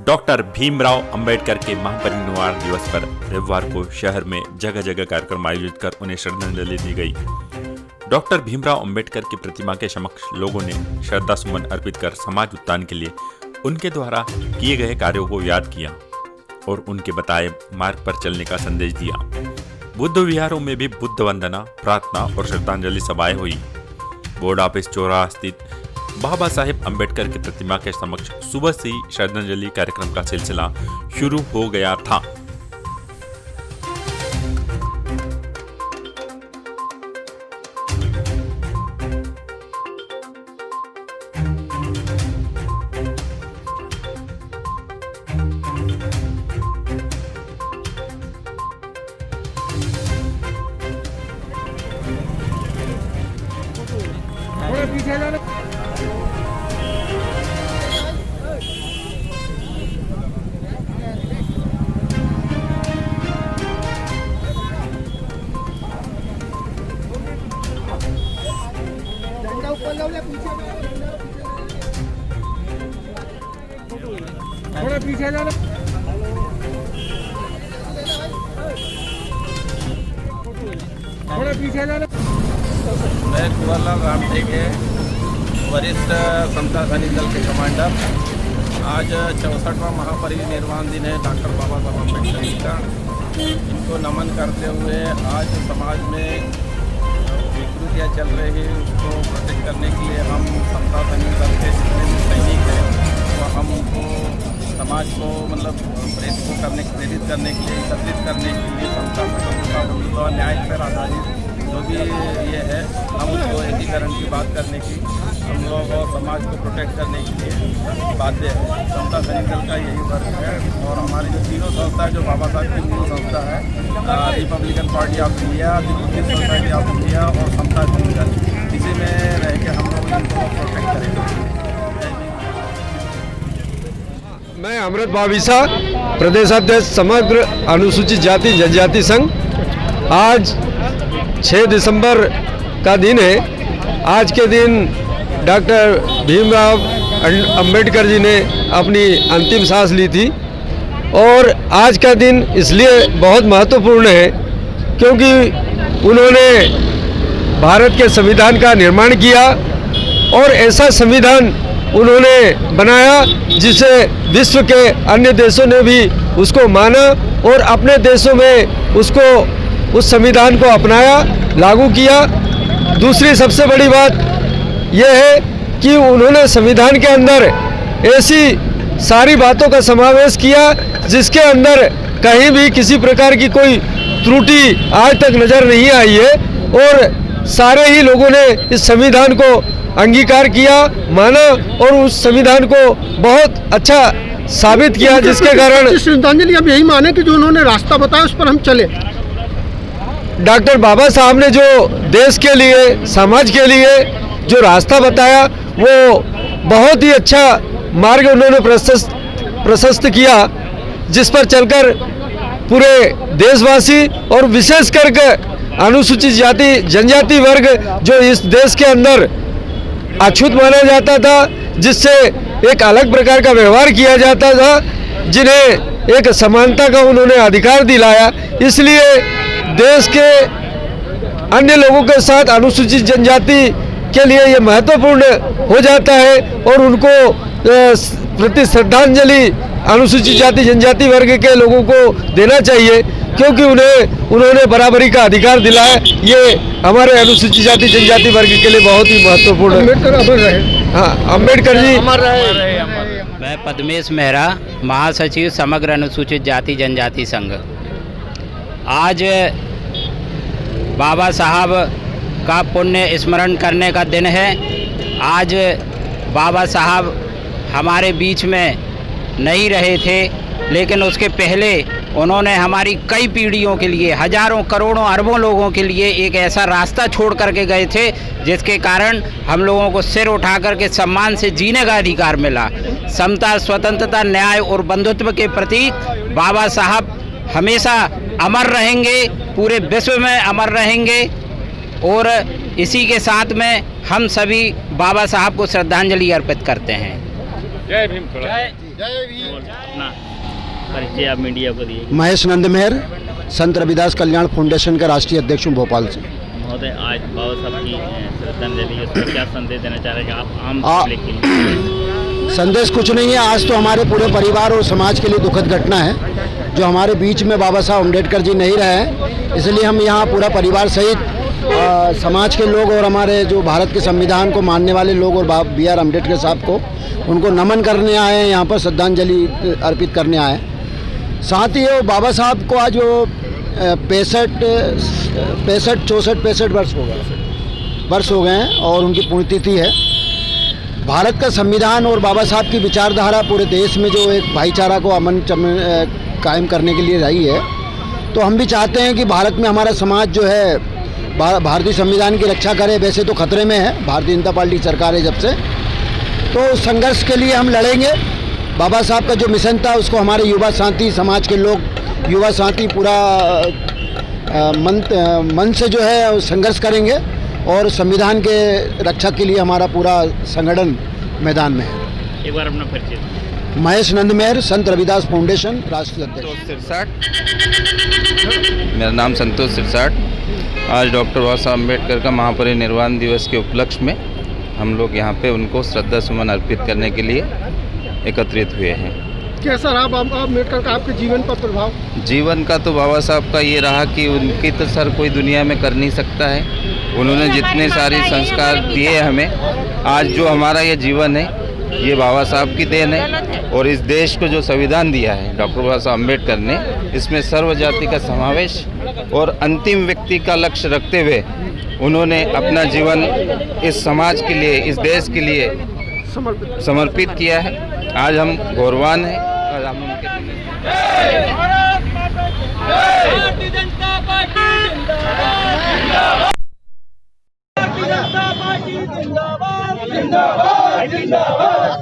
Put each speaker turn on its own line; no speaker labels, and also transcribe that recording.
Doctor Bhimrao Ambedkar के महापरिनिर्वाण दिवस पर रविवार को शहर में जगह जगह कार्यक्रम आयोजित कर उन्हें श्रद्धांजलि दी गई। डॉक्टर भीमराव अंबेडकर की प्रतिमा के समक्ष लोगों ने श्रद्धा सुमन अर्पित कर समाज उत्थान के लिए उनके द्वारा किए गए कार्यों को याद किया और उनके बताए मार्ग पर चलने का संदेश दिया। बुद्ध विहारों में भी बुद्ध वंदना, प्रार्थना और श्रद्धांजलि सभाएं हुई। बोर्ड ऑफिस चौराहा स्थित बाबा साहेब अंबेडकर की प्रतिमा के समक्ष सुबह से ही श्रद्धांजलि कार्यक्रम का सिलसिला शुरू हो गया था।
पीछे जाना। थोड़ा पीछे जाना। थोड़ा पीछे जाना।
मैं कुंवरलाल रामटेके, वरिष्ठ समता सैनिक दल के कमांडर। आज 64वां महापरिनिर्वाण दिन है डॉक्टर बाबा साहब अम्बेडकर जी का। इनको नमन करते हुए आज समाज में विकृतियाँ चल रही है, उसको प्रोटेक्ट करने के लिए हम समता सैनिक दल के जितने भी सैनिक हैं तो हम उनको समाज को प्रेरित करने के लिए, एकत्रित करने के लिए समता सैनिक न्याय पर आधारित जो भी ये है हम उसको एकीकरण की बात करने की, हम लोग और समाज को प्रोटेक्ट करने के लिए बाध्य है। समता सैनिक दल का यही वर्क है और हमारी जो तीनों संस्था है जो बाबा साहब की मूल संस्था है, Republican party of India, the Buddhist society of India और समता सैनिक दल, इसी में रह के हम लोग इनको प्रोटेक्ट करेंगे।
मैं अमृत भाविसा, प्रदेशाध्यक्ष समग्र अनुसूचित जाति जनजाति संघ। आज 6 दिसंबर का दिन है। आज के दिन डॉक्टर भीमराव अंबेडकर जी ने अपनी अंतिम सांस ली थी और आज का दिन इसलिए बहुत महत्वपूर्ण है क्योंकि उन्होंने भारत के संविधान का निर्माण किया और ऐसा संविधान उन्होंने बनाया जिसे विश्व के अन्य देशों ने भी उसको माना और अपने देशों में उसको उस संविधान को अपनाया, लागू किया। दूसरी सबसे बड़ी बात यह है कि उन्होंने संविधान के अंदर ऐसी सारी बातों का समावेश किया जिसके अंदर कहीं भी किसी प्रकार की कोई त्रुटि आज तक नज़र नहीं आई है और सारे ही लोगों ने इस संविधान को अंगीकार किया, माना और उस संविधान को बहुत अच्छा साबित किया, जिसके कारण
श्रद्धांजलि अब यही माने कि जो उन्होंने रास्ता बताया उस पर हम चले।
डॉक्टर बाबा साहब ने जो देश के लिए, समाज के लिए जो रास्ता बताया वो बहुत ही अच्छा मार्ग उन्होंने प्रशस्त किया, जिस पर चलकर पूरे देशवासी और विशेष करके अनुसूचित जाति जनजाति वर्ग जो इस देश के अंदर अछूत माना जाता था, जिससे एक अलग प्रकार का व्यवहार किया जाता था, जिन्हें एक समानता का उन्होंने अधिकार दिलाया। इसलिए देश के अन्य लोगों के साथ अनुसूचित जनजाति के लिए ये महत्वपूर्ण हो जाता है और उनको प्रति श्रद्धांजलि अनुसूचित जाति जनजाति वर्ग के लोगों को देना चाहिए क्योंकि उन्होंने बराबरी का अधिकार दिलाया। ये हमारे अनुसूचित जाति जनजाति वर्ग के लिए बहुत ही महत्वपूर्ण है।
अम्बेडकर अमर रहे।
हाँ, अम्बेडकर जी
अमर रहे।
मैं पद्मेश मेहरा, महासचिव समग्र अनुसूचित जाति जनजाति संघ। आज बाबा साहब का पुण्य स्मरण करने का दिन है। आज बाबा साहब हमारे बीच में नहीं रहे थे, लेकिन उसके पहले उन्होंने हमारी कई पीढ़ियों के लिए, हजारों करोड़ों अरबों लोगों के लिए एक ऐसा रास्ता छोड़ करके गए थे जिसके कारण हम लोगों को सिर उठा करके सम्मान से जीने का अधिकार मिला। समता, स्वतंत्रता, न्याय और बंधुत्व के प्रतीक बाबा साहब हमेशा अमर रहेंगे, पूरे विश्व में अमर रहेंगे। और इसी के साथ में हम सभी बाबा साहब को श्रद्धांजलि अर्पित करते हैं।
जय भीम।
अपना परिचय आप मीडिया को दिए।
महेश नंद मेहर, संत रविदास कल्याण फाउंडेशन का राष्ट्रीय अध्यक्ष हूँ भोपाल से।
महोदय, आज बाबा साहब की श्रद्धांजलि है, उसमें क्या संदेश देना चाह रहे हैं आप आम पब्लिक के लिए?
संदेश कुछ नहीं है, आज तो हमारे पूरे परिवार और समाज के लिए दुखद घटना है जो हमारे बीच में बाबा साहब अम्बेडकर जी नहीं रहे हैं। इसलिए हम यहाँ पूरा परिवार सहित समाज के लोग और हमारे जो भारत के संविधान को मानने वाले लोग और BR अम्बेडकर साहब को उनको नमन करने आए हैं, यहाँ पर श्रद्धांजलि अर्पित करने आए हैं। साथ ही बाबा साहब को आज वो 65 वर्ष हो गए हैं और उनकी पुण्यतिथि है। भारत का संविधान और बाबा साहब की विचारधारा पूरे देश में जो एक भाईचारा को अमन कायम करने के लिए रही है, तो हम भी चाहते हैं कि भारत में हमारा समाज जो है भारतीय संविधान की रक्षा करे। वैसे तो खतरे में है, भारतीय जनता पार्टी सरकार है जब से, तो संघर्ष के लिए हम लड़ेंगे। बाबा साहब का जो मिशन था उसको हमारे युवा साथी, समाज के लोग युवा साथी पूरा मन से जो है संघर्ष करेंगे और संविधान के रक्षा के लिए हमारा पूरा संगठन मैदान में है।
एक बार अपना परिचय।
महेश नंद मेहर, संत रविदास फाउंडेशन राष्ट्रीय अध्यक्ष।
मेरा नाम संतोष सिरसाट। आज डॉक्टर बाबा साहब अम्बेडकर का महापरिनिर्वाण दिवस के उपलक्ष्य में हम लोग यहाँ पे उनको श्रद्धा सुमन अर्पित करने के लिए एकत्रित हुए हैं।
कैसा रहा बाबा अम्बेडकर का आपके जीवन पर प्रभाव?
जीवन का तो बाबा साहब का ये रहा कि उनकी तो सर कोई दुनिया में कर नहीं सकता है। उन्होंने जितने सारे संस्कार दिए हमें, आज जो हमारा ये जीवन है ये बाबा साहब की देन है। और इस देश को जो संविधान दिया है डॉक्टर बाबा साहब अम्बेडकर ने, इसमें सर्व जाति का समावेश और अंतिम व्यक्ति का लक्ष्य रखते हुए उन्होंने अपना जीवन इस समाज के लिए, इस देश के लिए समर्पित किया है। आज हम गौरवान हैं और हम उनके
जिंदाबाद जिंदाबाद जिंदाबाद